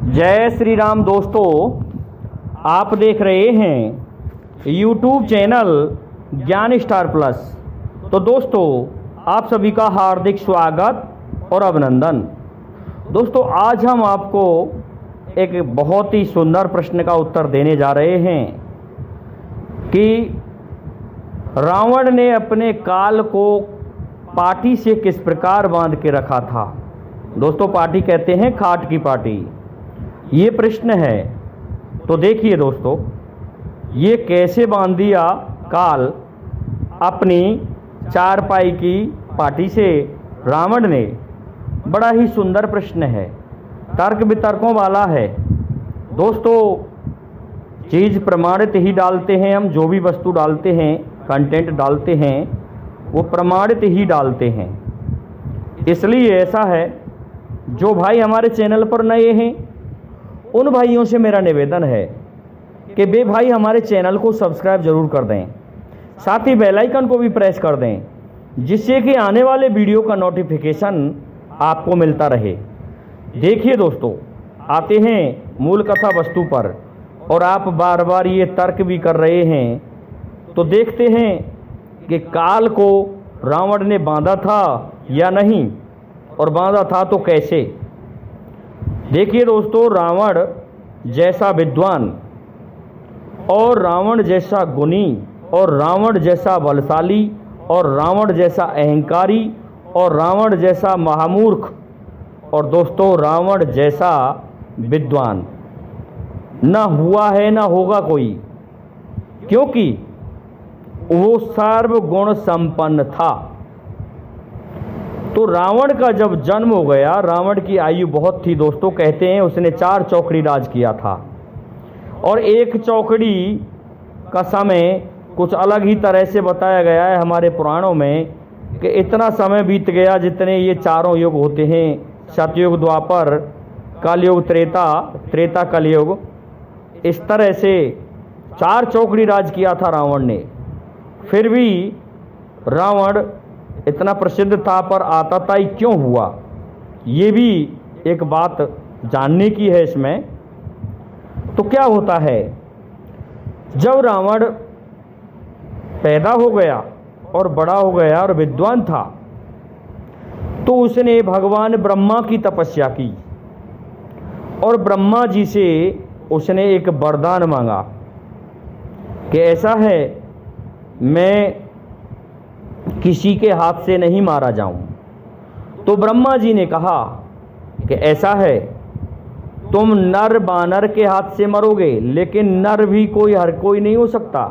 जय श्री राम दोस्तों, आप देख रहे हैं YouTube चैनल ज्ञान स्टार प्लस। तो दोस्तों, आप सभी का हार्दिक स्वागत और अभिनंदन। दोस्तों, आज हम आपको एक बहुत ही सुंदर प्रश्न का उत्तर देने जा रहे हैं कि रावण ने अपने काल को पाटी से किस प्रकार बांध के रखा था। दोस्तों, पाटी कहते हैं खाट की पाटी। ये प्रश्न है। तो देखिए दोस्तों, ये कैसे बांध दिया काल अपनी चारपाई की पाटी से रावण ने। बड़ा ही सुंदर प्रश्न है, तर्क वितर्कों वाला है। दोस्तों, चीज़ प्रमाणित ही डालते हैं हम। जो भी वस्तु डालते हैं, कंटेंट डालते हैं, वो प्रमाणित ही डालते हैं। इसलिए ऐसा है, जो भाई हमारे चैनल पर नए हैं उन भाइयों से मेरा निवेदन है कि वे भाई हमारे चैनल को सब्सक्राइब जरूर कर दें, साथ ही बेल आइकन को भी प्रेस कर दें, जिससे कि आने वाले वीडियो का नोटिफिकेशन आपको मिलता रहे। देखिए दोस्तों, आते हैं मूल कथा वस्तु पर। और आप बार बार ये तर्क भी कर रहे हैं, तो देखते हैं कि काल को रावण ने बांधा था या नहीं, और बांधा था तो कैसे। देखिए दोस्तों, रावण जैसा विद्वान और रावण जैसा गुणी और रावण जैसा बलशाली और रावण जैसा अहंकारी और रावण जैसा महामूर्ख और दोस्तों रावण जैसा विद्वान न हुआ है न होगा कोई, क्योंकि वो सर्वगुण संपन्न था। तो रावण का जब जन्म हो गया, रावण की आयु बहुत थी दोस्तों। कहते हैं उसने 4 चौकड़ी राज किया था, और एक चौकड़ी का समय कुछ अलग ही तरह से बताया गया है हमारे पुराणों में कि इतना समय बीत गया जितने ये चारों युग होते हैं, सतयुग, द्वापर, कलयुग, त्रेता कलयुग। इस तरह से 4 चौकड़ी राज किया था रावण ने। फिर भी रावण इतना प्रसिद्ध था, पर आतताई क्यों हुआ, ये भी एक बात जानने की है इसमें। तो क्या होता है, जब रावण पैदा हो गया और बड़ा हो गया और विद्वान था, तो उसने भगवान ब्रह्मा की तपस्या की और ब्रह्मा जी से उसने एक वरदान मांगा कि ऐसा है, मैं किसी के हाथ से नहीं मारा जाऊं। तो ब्रह्मा जी ने कहा कि ऐसा है, तुम नर बानर के हाथ से मरोगे, लेकिन नर भी हर कोई नहीं हो सकता।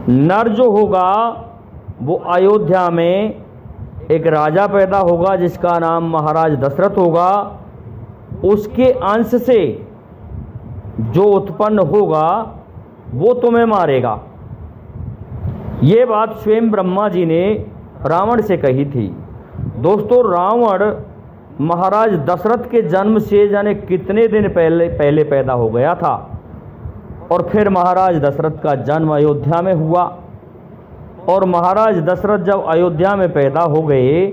नर जो होगा वो अयोध्या में एक राजा पैदा होगा जिसका नाम महाराज दशरथ होगा। उसके अंश से जो उत्पन्न होगा वो तुम्हें मारेगा। ये बात स्वयं ब्रह्मा जी ने रावण से कही थी। दोस्तों, रावण महाराज दशरथ के जन्म से जाने कितने दिन पहले पैदा हो गया था, और फिर महाराज दशरथ का जन्म अयोध्या में हुआ। और महाराज दशरथ जब अयोध्या में पैदा हो गए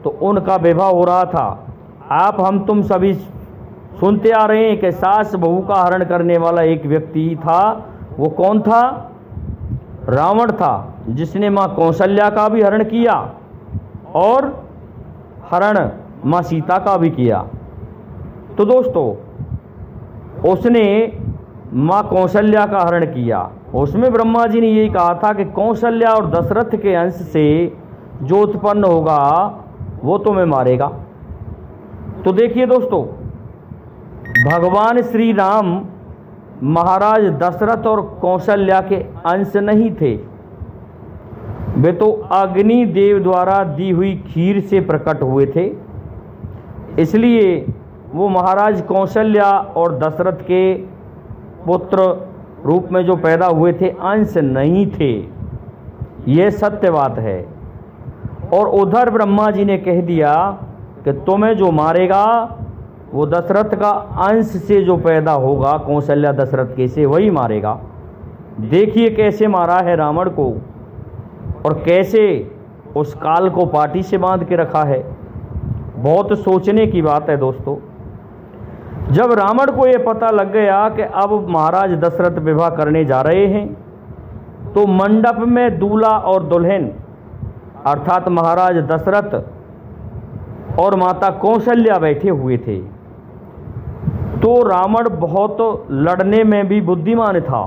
तो उनका विवाह हो रहा था। हम तुम सभी सुनते आ रहे हैं कि सास बहू का हरण करने वाला एक व्यक्ति था। वो कौन था? रावण था, जिसने माँ कौशल्या का भी हरण किया और हरण माँ सीता का भी किया। तो दोस्तों, उसने माँ कौशल्या का हरण किया। उसमें ब्रह्मा जी ने यही कहा था कि कौशल्या और दशरथ के अंश से जो उत्पन्न होगा वो तुम्हें मारेगा। तो देखिए दोस्तों, भगवान श्री राम महाराज दशरथ और कौशल्या के अंश नहीं थे। वे तो अग्नि देव द्वारा दी हुई खीर से प्रकट हुए थे। इसलिए वो महाराज कौशल्या और दशरथ के पुत्र रूप में जो पैदा हुए थे, अंश नहीं थे। ये सत्य बात है। और उधर ब्रह्मा जी ने कह दिया कि तुम्हें जो मारेगा वो दशरथ का अंश से जो पैदा होगा, कौशल्या दशरथ के से, वही मारेगा। देखिए कैसे मारा है रावण को, और कैसे उस काल को पाटी से बांध के रखा है। बहुत सोचने की बात है दोस्तों। जब रावण को ये पता लग गया कि अब महाराज दशरथ विवाह करने जा रहे हैं, तो मंडप में दूल्हा और दुल्हन अर्थात महाराज दशरथ और माता कौशल्या बैठे हुए थे। तो रावण बहुत लड़ने में भी बुद्धिमान था,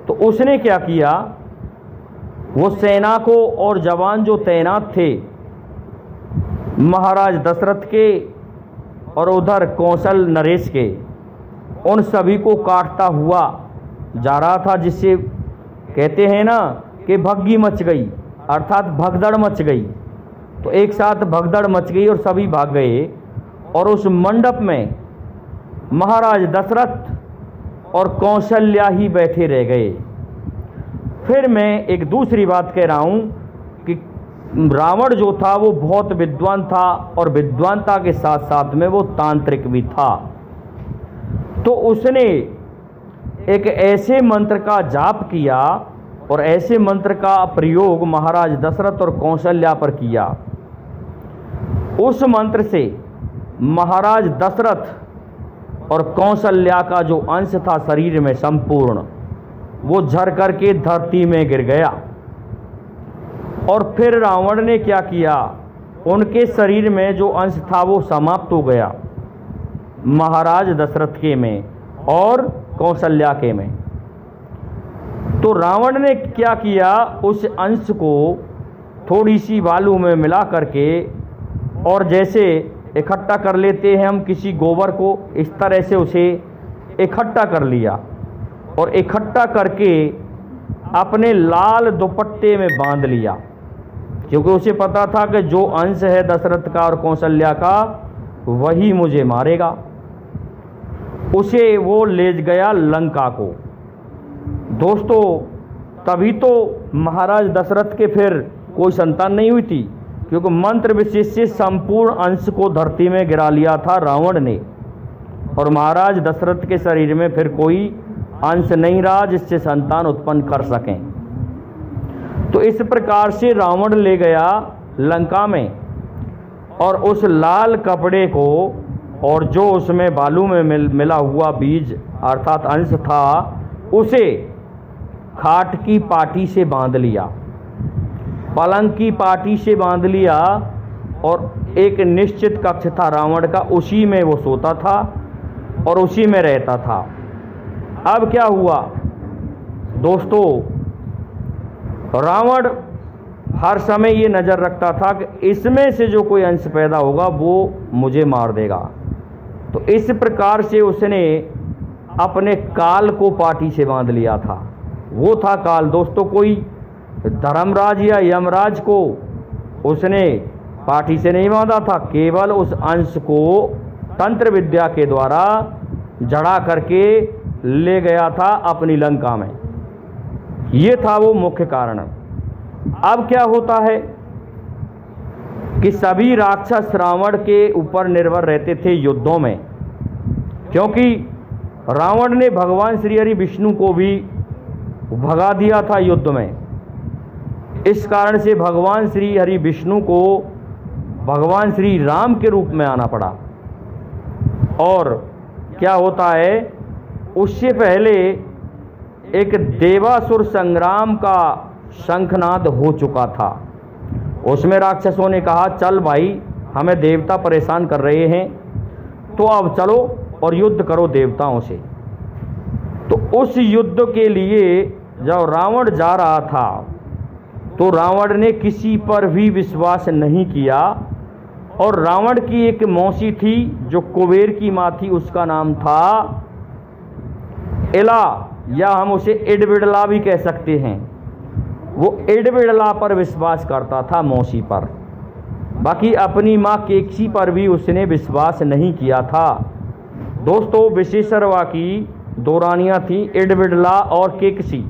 तो उसने क्या किया, वो सेना को और जवान जो तैनात थे महाराज दशरथ के और उधर कौशल नरेश के, उन सभी को काटता हुआ जा रहा था, जिससे कहते हैं ना कि भग्गी मच गई अर्थात भगदड़ मच गई। तो एक साथ भगदड़ मच गई और सभी भाग गए, और उस मंडप में महाराज दशरथ और कौशल्या ही बैठे रह गए। फिर मैं एक दूसरी बात कह रहा हूँ कि रावण जो था वो बहुत विद्वान था, और विद्वानता के साथ साथ में वो तांत्रिक भी था। तो उसने एक ऐसे मंत्र का जाप किया और ऐसे मंत्र का प्रयोग महाराज दशरथ और कौशल्या पर किया। उस मंत्र से महाराज दशरथ और कौशल्या का जो अंश था शरीर में संपूर्ण, वो झर करके धरती में गिर गया। और फिर रावण ने क्या किया, उनके शरीर में जो अंश था वो समाप्त हो गया, महाराज दशरथ के में और कौशल्या के में। तो रावण ने क्या किया, उस अंश को थोड़ी सी बालू में मिला करके, और जैसे इकट्ठा कर लेते हैं हम किसी गोबर को, इस तरह से उसे इकट्ठा कर लिया, और इकट्ठा करके अपने लाल दुपट्टे में बांध लिया, क्योंकि उसे पता था कि जो अंश है दशरथ का और कौशल्या का वही मुझे मारेगा। उसे वो ले गया लंका को। दोस्तों, तभी तो महाराज दशरथ के फिर कोई संतान नहीं हुई थी, क्योंकि मंत्र विशेष से संपूर्ण अंश को धरती में गिरा लिया था रावण ने, और महाराज दशरथ के शरीर में फिर कोई अंश नहीं रहा जिससे संतान उत्पन्न कर सकें। तो इस प्रकार से रावण ले गया लंका में, और उस लाल कपड़े को और जो उसमें बालू में मिला हुआ बीज अर्थात अंश था, उसे खाट की पाटी से बांध लिया, पलंग की पाटी से बांध लिया, और एक निश्चित कक्ष था रावण का, उसी में वो सोता था और उसी में रहता था। अब क्या हुआ दोस्तों, रावण हर समय ये नज़र रखता था कि इसमें से जो कोई अंश पैदा होगा वो मुझे मार देगा। तो इस प्रकार से उसने अपने काल को पाटी से बांध लिया था। वो था काल दोस्तों, कोई धर्मराज या यमराज को उसने पाटी से नहीं बांधा था, केवल उस अंश को तंत्र विद्या के द्वारा जड़ा करके ले गया था अपनी लंका में। ये था वो मुख्य कारण। अब क्या होता है कि सभी राक्षस रावण के ऊपर निर्भर रहते थे युद्धों में, क्योंकि रावण ने भगवान श्री हरि विष्णु को भी भगा दिया था युद्ध में। इस कारण से भगवान श्री हरि विष्णु को भगवान श्री राम के रूप में आना पड़ा। और क्या होता है, उससे पहले एक देवासुर संग्राम का शंखनाद हो चुका था। उसमें राक्षसों ने कहा, चल भाई, हमें देवता परेशान कर रहे हैं, तो अब चलो और युद्ध करो देवताओं से। तो उस युद्ध के लिए जब रावण जा रहा था, तो रावण ने किसी पर भी विश्वास नहीं किया। और रावण की एक मौसी थी जो कुबेर की माँ थी, उसका नाम था इला, या हम उसे इडबिडला भी कह सकते हैं। वो इडबिडला पर विश्वास करता था, मौसी पर। बाकी अपनी माँ केकसी पर भी उसने विश्वास नहीं किया था। दोस्तों, विशेषरवा की दो रानियाँ थीं, इडबिडला और केकसी।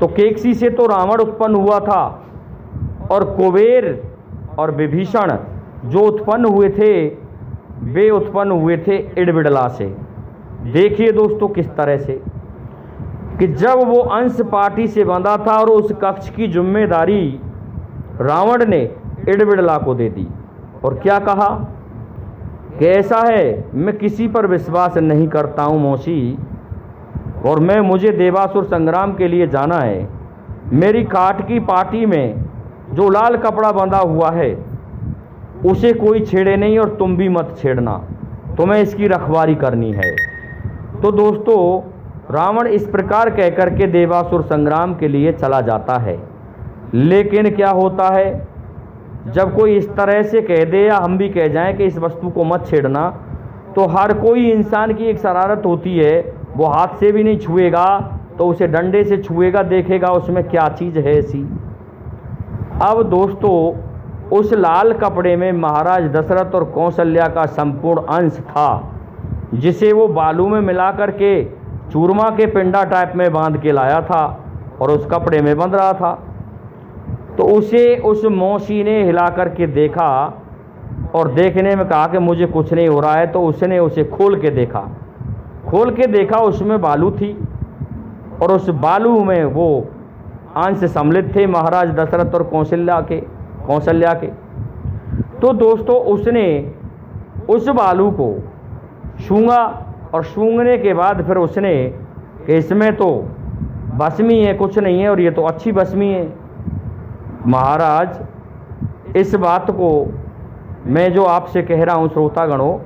तो केकसी से तो रावण उत्पन्न हुआ था, और कुबेर और विभीषण जो उत्पन्न हुए थे वे उत्पन्न हुए थे इडबिडला से। देखिए दोस्तों किस तरह से कि जब वो अंश पाटी से बंधा था और उस कक्ष की जिम्मेदारी रावण ने इडबिडला को दे दी, और क्या कहा कि ऐसा है, मैं किसी पर विश्वास नहीं करता हूँ मौसी, और मुझे देवासुर संग्राम के लिए जाना है। मेरी काट की पाटी में जो लाल कपड़ा बंधा हुआ है उसे कोई छेड़े नहीं, और तुम भी मत छेड़ना, तुम्हें इसकी रखवाली करनी है। तो दोस्तों, रावण इस प्रकार कह करके देवासुर संग्राम के लिए चला जाता है। लेकिन क्या होता है, जब कोई इस तरह से कह दे या हम भी कह जाएं कि इस वस्तु को मत छेड़ना, तो हर कोई इंसान की एक शरारत होती है, वो हाथ से भी नहीं छुएगा तो उसे डंडे से छुएगा, देखेगा उसमें क्या चीज़ है ऐसी। अब दोस्तों, उस लाल कपड़े में महाराज दशरथ और कौशल्या का संपूर्ण अंश था, जिसे वो बालू में मिला करके चूरमा के पिंडा टाइप में बांध के लाया था और उस कपड़े में बंध रहा था। तो उसे उस मौसी ने हिला करके देखा और देखने में कहा कि मुझे कुछ नहीं हो रहा है। तो उसने उसे खोल के देखा, उसमें बालू थी और उस बालू में वो अंश सम्मिलित थे महाराज दशरथ और कौशल्या के। तो दोस्तों, उसने उस बालू को सूंघा और सूंघने के बाद फिर उसने कि इसमें तो भस्मी है, कुछ नहीं है, और ये तो अच्छी भस्मी है। महाराज, इस बात को मैं जो आपसे कह रहा हूँ श्रोतागणों,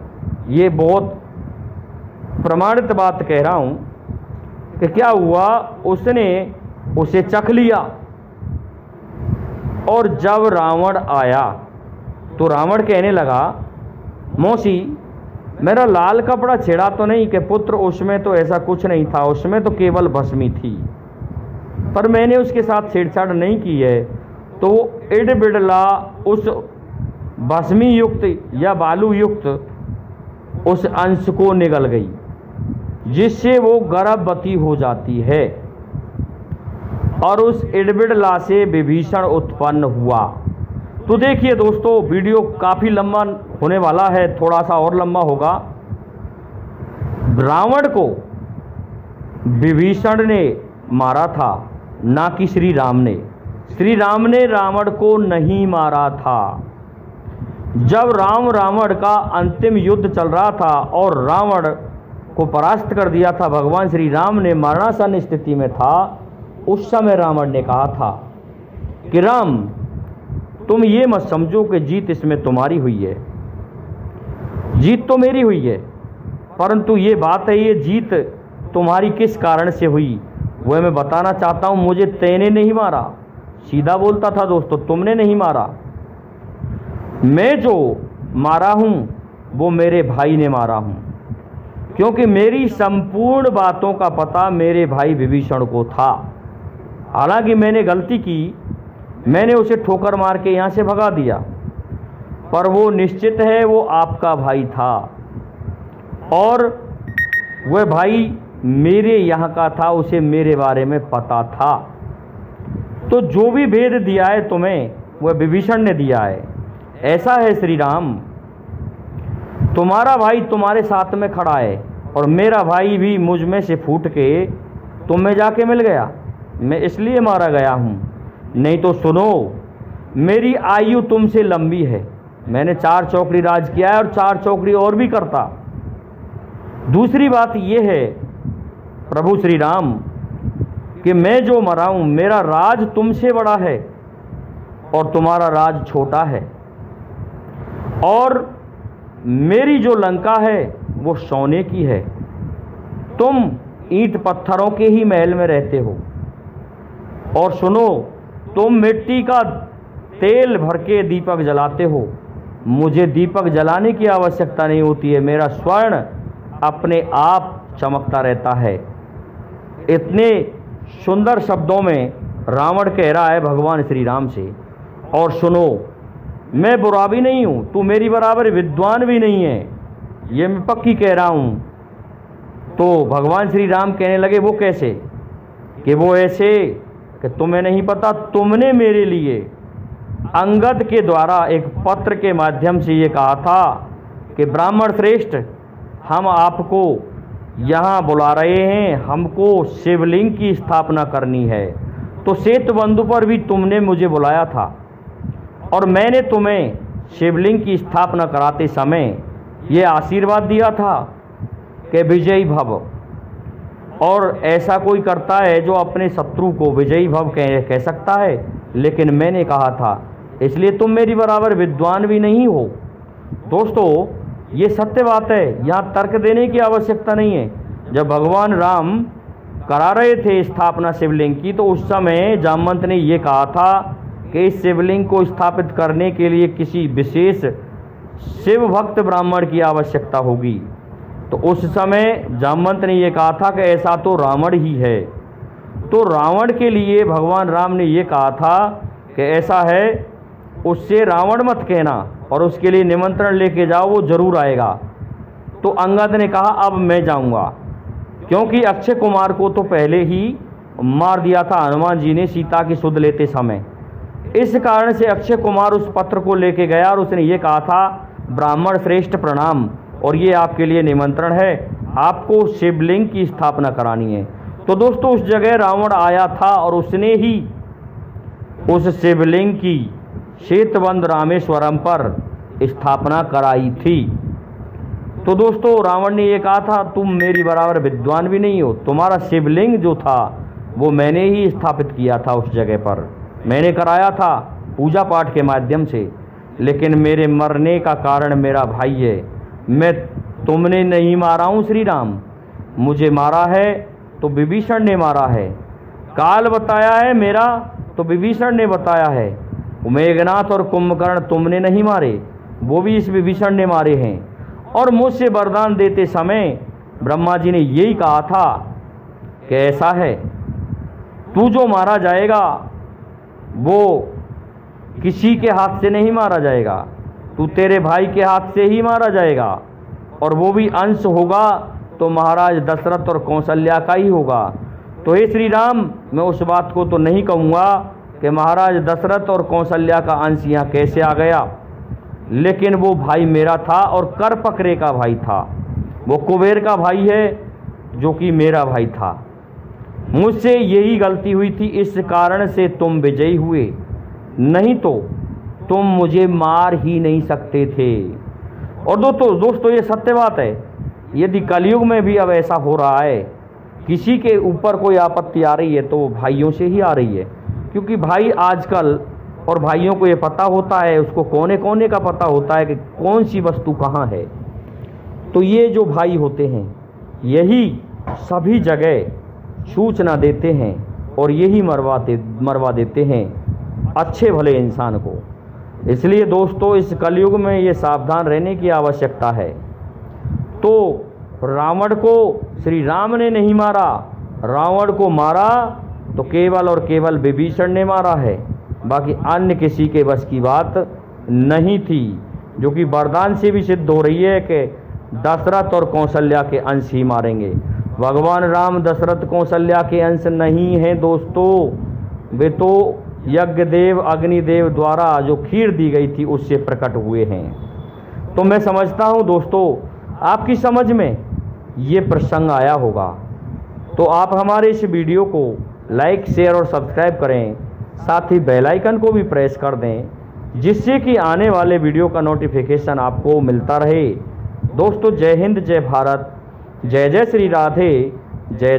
ये बहुत प्रमाणित बात कह रहा हूँ कि क्या हुआ, उसने उसे चख लिया और जब रावण आया तो रावण कहने लगा, मौसी मेरा लाल कपड़ा छेड़ा तो नहीं कि पुत्र, उसमें तो ऐसा कुछ नहीं था, उसमें तो केवल भस्मी थी, पर मैंने उसके साथ छेड़छाड़ नहीं की है। तो इड बिडला उस भस्मी युक्त या बालू युक्त उस अंश को निगल गई, जिससे वो गर्भवती हो जाती है और उस इडबिडला से विभीषण उत्पन्न हुआ। तो देखिए दोस्तों, वीडियो काफ़ी लंबा होने वाला है, थोड़ा सा और लंबा होगा। रावण को विभीषण ने मारा था, ना कि श्री राम ने। श्री राम ने रावण को नहीं मारा था। जब रावण का अंतिम युद्ध चल रहा था और रावण को परास्त कर दिया था भगवान श्री राम ने, मरणासन स्थिति में था, उस समय रावण ने कहा था कि राम, तुम ये मत समझो कि जीत इसमें तुम्हारी हुई है, जीत तो मेरी हुई है, परंतु ये बात है, ये जीत तुम्हारी किस कारण से हुई वह मैं बताना चाहता हूँ। मुझे तेने नहीं मारा, सीधा बोलता था दोस्तों, तुमने नहीं मारा, मैं जो मारा हूँ वो मेरे भाई ने मारा हूँ, क्योंकि मेरी संपूर्ण बातों का पता मेरे भाई विभीषण को था। हालांकि मैंने गलती की, मैंने उसे ठोकर मार के यहाँ से भगा दिया, पर वो निश्चित है वो आपका भाई था और वह भाई मेरे यहाँ का था, उसे मेरे बारे में पता था। तो जो भी भेद दिया है तुम्हें वह विभीषण ने दिया है। ऐसा है श्री राम, तुम्हारा भाई तुम्हारे साथ में खड़ा है और मेरा भाई भी मुझ में से फूट के तुम में जाके मिल गया, मैं इसलिए मारा गया हूँ। नहीं तो सुनो, मेरी आयु तुमसे लंबी है, मैंने 4 चौकड़ी राज किया है और 4 चौकड़ी और भी करता। दूसरी बात यह है प्रभु श्री राम कि मैं जो मरा हूँ, मेरा राज तुमसे बड़ा है और तुम्हारा राज छोटा है, और मेरी जो लंका है वो सोने की है, तुम ईंट पत्थरों के ही महल में रहते हो। और सुनो, तुम मिट्टी का तेल भर के दीपक जलाते हो, मुझे दीपक जलाने की आवश्यकता नहीं होती है, मेरा स्वर्ण अपने आप चमकता रहता है। इतने सुंदर शब्दों में रावण कह रहा है भगवान श्री राम से। और सुनो, मैं बुरा भी नहीं हूँ, तू मेरी बराबर विद्वान भी नहीं है, ये मैं पक्की कह रहा हूँ। तो भगवान श्री राम कहने लगे, वो कैसे? कि वो ऐसे कि तुम्हें नहीं पता, तुमने मेरे लिए अंगद के द्वारा एक पत्र के माध्यम से ये कहा था कि ब्राह्मण श्रेष्ठ, हम आपको यहाँ बुला रहे हैं, हमको शिवलिंग की स्थापना करनी है। तो सेतुबंधु पर भी तुमने मुझे बुलाया था और मैंने तुम्हें शिवलिंग की स्थापना कराते समय ये आशीर्वाद दिया था कि विजयी भव, और ऐसा कोई करता है जो अपने शत्रु को विजयी भव कह सकता है, लेकिन मैंने कहा था, इसलिए तुम मेरी बराबर विद्वान भी नहीं हो। दोस्तों, ये सत्य बात है, यहाँ तर्क देने की आवश्यकता नहीं है। जब भगवान राम करा रहे थे स्थापना शिवलिंग की, तो उस समय जामवंत ने ये कहा था कि इस शिवलिंग को स्थापित करने के लिए किसी विशेष शिव भक्त ब्राह्मण की आवश्यकता होगी। तो उस समय जामवंत ने ये कहा था कि ऐसा तो रावण ही है। तो रावण के लिए भगवान राम ने ये कहा था कि ऐसा है, उससे रावण मत कहना और उसके लिए निमंत्रण लेके जाओ, वो जरूर आएगा। तो अंगद ने कहा अब मैं जाऊंगा, क्योंकि अक्षय कुमार को तो पहले ही मार दिया था हनुमान जी ने सीता की सुध लेते समय। इस कारण से अक्षय कुमार उस पत्र को लेके गया और उसने ये कहा था, ब्राह्मण श्रेष्ठ प्रणाम, और ये आपके लिए निमंत्रण है, आपको शिवलिंग की स्थापना करानी है। तो दोस्तों, उस जगह रावण आया था और उसने ही उस शिवलिंग की श्वेतबंध रामेश्वरम पर स्थापना कराई थी। तो दोस्तों, रावण ने ये कहा था, तुम मेरी बराबर विद्वान भी नहीं हो, तुम्हारा शिवलिंग जो था वो मैंने ही स्थापित किया था, उस जगह पर मैंने कराया था पूजा पाठ के माध्यम से, लेकिन मेरे मरने का कारण मेरा भाई है। मैं तुमने नहीं मारा हूँ श्री राम, मुझे मारा है तो विभीषण ने मारा है। काल बताया है मेरा तो विभीषण ने बताया है। मेघनाथ और कुंभकर्ण तुमने नहीं मारे, वो भी इस विभीषण ने मारे हैं। और मुझसे वरदान देते समय ब्रह्मा जी ने यही कहा था कि ऐसा है, तू जो मारा जाएगा वो किसी के हाथ से नहीं मारा जाएगा, तू तेरे भाई के हाथ से ही मारा जाएगा, और वो भी अंश होगा तो महाराज दशरथ और कौशल्या का ही होगा। तो हे श्री राम, मैं उस बात को तो नहीं कहूँगा कि महाराज दशरथ और कौशल्या का अंश यहाँ कैसे आ गया, लेकिन वो भाई मेरा था और कर पकरे का भाई था। वो कुबेर का भाई है जो कि मेरा भाई था। मुझसे यही गलती हुई थी, इस कारण से तुम विजयी हुए, नहीं तो तुम मुझे मार ही नहीं सकते थे। और दोस्तों ये सत्य बात है। यदि कलयुग में भी अब ऐसा हो रहा है, किसी के ऊपर कोई आपत्ति आ रही है तो वो भाइयों से ही आ रही है, क्योंकि भाई आजकल, और भाइयों को ये पता होता है, उसको कोने कोने का पता होता है कि कौन सी वस्तु कहाँ है। तो ये जो भाई होते हैं यही सभी जगह सूचना देते हैं और यही मरवा देते हैं अच्छे भले इंसान को। इसलिए दोस्तों, इस कलयुग में ये सावधान रहने की आवश्यकता है। तो रावण को श्री राम ने नहीं मारा, रावण को मारा तो केवल और केवल विभीषण ने मारा है, बाकी अन्य किसी के बस की बात नहीं थी, जो कि वरदान से भी सिद्ध हो रही है कि दशरथ और कौशल्या के अंश ही मारेंगे। भगवान राम दशरथ कौशल्या के अंश नहीं हैं दोस्तों, वे तो यज्ञदेव अग्निदेव द्वारा जो खीर दी गई थी उससे प्रकट हुए हैं। तो मैं समझता हूँ दोस्तों, आपकी समझ में ये प्रसंग आया होगा। तो आप हमारे इस वीडियो को लाइक, शेयर और सब्सक्राइब करें, साथ ही बेल आइकन को भी प्रेस कर दें, जिससे कि आने वाले वीडियो का नोटिफिकेशन आपको मिलता रहे। दोस्तों, जय हिंद, जय भारत, जय जय श्री राधे, जय जय